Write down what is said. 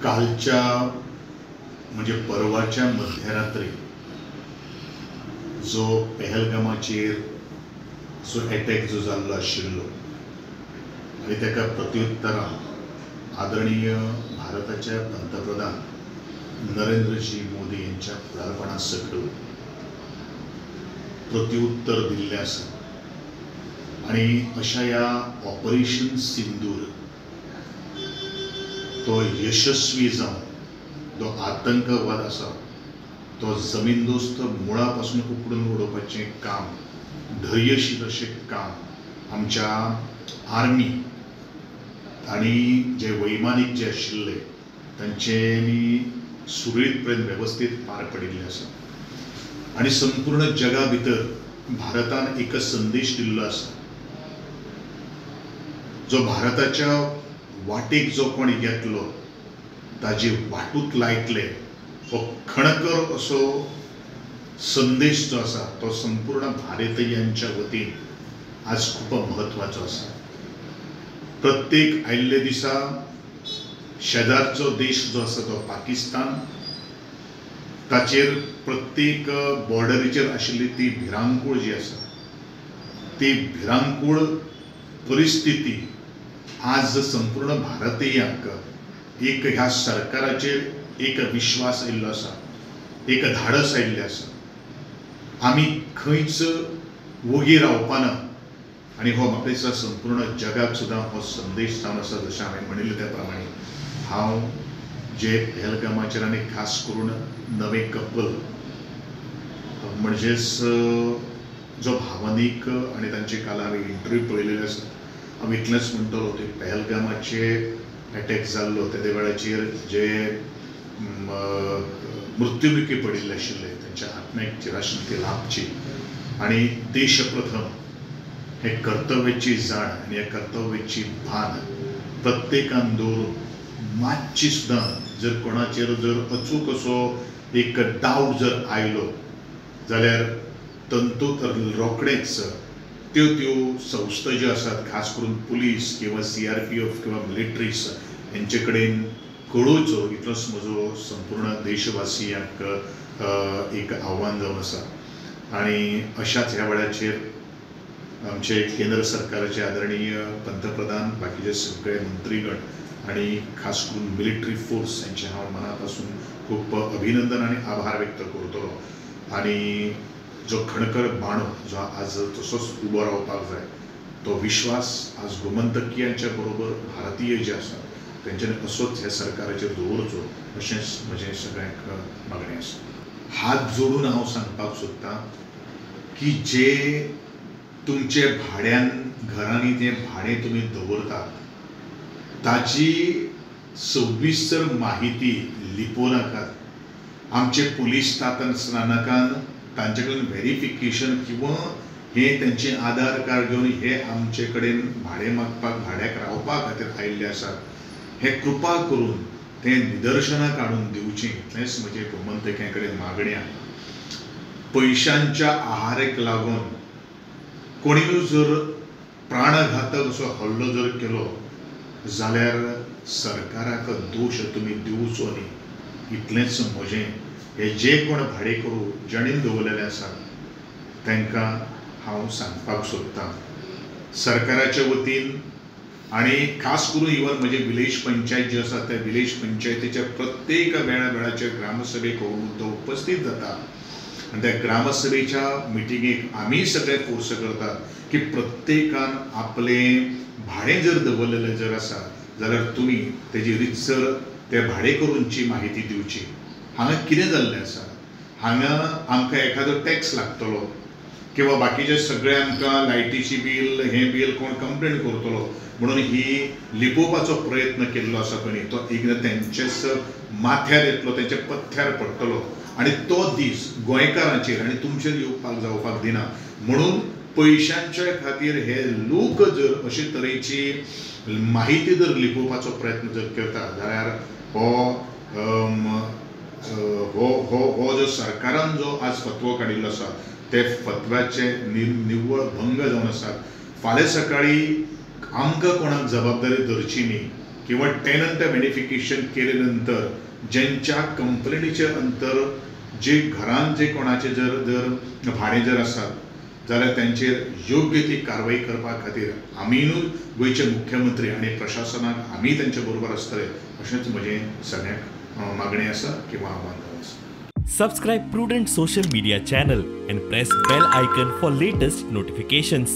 कालच्या म्हणजे परवाच्या मध्यरात्री जो पहलगामाचेर जो अटॅक जो जाल्लो आशिल्लो आनी ताका प्रत्युत्तरां आदरणीय भारताच्या पंतप्रधान नरेंद्रजी मोदी यांच्या फुडारपणा सकयल प्रत्युत्तर दिल्लें आसा आनी अशा ह्या ऑपरेशन सिंदूर तो यशस्वी जावन जो आतंकवाद आसा तो जमीनदोस्त मुळा पासून उखडून उडोवपाचें काम धैर्यशील अशें काम आमच्या आर्मी आनी जे वैमानीक जे आशिल्ले तांच्यांनी सुरळीतपणे वेवस्थीत पार पडिल्लें आसा आनी संपूर्ण जगा भितर भारतान एक संदेश दिल्लो आसा जो भारताच्या वाटेक जो कोण येतलो ताजे वाटूक लायतले हो खणकर असो संदेश जो आसा तो संपूर्ण भारतीयांच्या वतीन आज खूप महत्वाचो आसा। प्रत्येक आयिल्ले दिसा शेजारचो देश जो आसा तो पाकिस्तान ताचेर प्रत्येक बॉर्डरीचेर आशिल्ली ती भिरांकूळ जी आसा ती भिरांकूळ परिस्थिती आज संपूर्ण भारतीयांक एक ह्या सरकाराचेर एक विश्वास आयिल्लो आसा, एक धाडस आयिल्लें आसा। आमी खंयच वोगी रावपाना आनी हो म्हाका दिसता संपूर्ण जगाक सुद्दां हो संदेश जावन आसा। जशें हांवें म्हणिल्लें त्या प्रमाणे हांव जे पहलगामाचेर आनी खास करून नवे कपल म्हणजेच जो भावनीक आनी तांचे काल हांवें इंटरव्यू पळयलेले आसा हांव इतलेंच म्हणटलो ते पहलगामाचे अटॅक जाल्लो त्या वेळाचेर जे मृत्युमुखी पडिल्ले आशिल्ले तांच्या आत्म्याक चिरशांती लाभची आनी देश प्रथम हे कर्तव्याची जाण आनी ह्या कर्तव्याची भान प्रत्येकान दवरून मातशी सुद्दां जर कोणाचेर जर अचूक असो एक डावट जर आयलो जाल्यार तंतोत रोखडेच त्यो संस्था ज्यो आसात खास करून पुलीस किंवा CRPF किंवा मिलिटरीज हेंचे कडेन कळोवचो इतलोच म्हजो संपूर्ण देशवासियांक एक आव्हान जावन आसा। आनी अशाच ह्या वेळाचेर आमचे केंद्र सरकाराचे आदरणीय पंतप्रधान बाकीचे सगळे मंत्रीगण आनी खास करून मिलिटरी फोर्स यांचे हांव मना पासून खूप अभिनंदन आनी आभार व्यक्त करतलो। आनी जो खणकर बाणो जो आज तसोच उबो रावपाक जाय तो विश्वास आज गोमंतकीयांच्या बरोबर भारतीय जे आसा तेंच्यांनी असोच ह्या सरकाराचेर दवरचो अशेंच म्हजें सगळ्यांक मागणें आसा। हात जोडून हांव सांगपाक सोदतां की जे तुमचे भाड्यान घरांनी तें भाडें तुमी दवरतात ताची सविस्तर माहिती लिपोव नाकात। आमचे पुलीस स्थानकान तांचे कडेन व्हेरिफिकेशन किंवा हे त्यांचे आधार कार्ड घेवन हे आमचे कडेन भाडें मागपाक भाड्याक रावपा खातीर आयिल्ले आसात हे कृपा करून ते निदर्शनां काडून दिवचें इतलेंच म्हजें गोमंतक्यां कडेन मागणें आसा। पयशांच्या आहारेक लागून कोणीय जर प्राणघातक असो हल्लो जर केलो जाल्यार सरकाराक दोश तुमी दिवचो न्ही इतलेंच म्हजें हे जे कोण भाडेकरू जणीन दवरलेले आसात तांकां हांव सांगपाक सोदतां सरकाराच्या वतीन आनी खास करून इवन म्हणजे विलेज पंचायत जी आसा त्या विलेज पंचायतीच्या प्रत्येक वेळाचेर ग्रामसभेक हो मुद्दो उपस्थित जाता आनी त्या ग्रामसभेच्या मिटिंगेक आमी सगळे फोर्स करतात की प्रत्येकान आपलें भाडें जर दवरलेलें जर आसा जाल्यार तुमी तेजी रितसर त्या भाडेकरूंची म्हायती दिवची। हांगा कितें जाल्लें आसा हांगा आमकां एखादो टॅक्स लागतलो किंवा बाकीचे सगळे आमकां लायटीची बील हें बील कोण कंप्लेन करतलो म्हणून ही लिपोवपाचो प्रयत्न केल्लो आसा पळय तो एकदां तेंचेच माथ्यार येतलो तेंच्या पथ्यार पडटलो आनी तो दीस गोंयकारांचेर आनी तुमचेर येवपाक जावपाक दिना। म्हणून पयशांच्या खातीर हे लोक जर अशे तरेची माहिती जर लिपोवपाचो प्रयत्न जर करता जाल्यार हो जो सरकारान जो आज फतवो काडिल्लो आसा ते फतव्याचे निव्वळ भंग जावन आसात। फाल्यां सकाळी आमकां कोणाक जबाबदारी धरची न्ही किंवा टेनंट व्हेरिफिकेशन केले नंतर ज्यांच्या कंप्लेनीचे अंतर जे घरान जे कोणाचे जर भाडे जर असतात जाल्यार त्यांचेर योग्य ती कारवाई करपा खातीर आमीनूय गोंयचे मुख्यमंत्री आनी प्रशासनाक आमी त्यांच्या बरोबर आसतले अशेंच म्हजें सगळ्यांक मागणी आसा किंवा आव्हान आसा. Subscribe Prudent social media channel and press bell icon for latest notifications.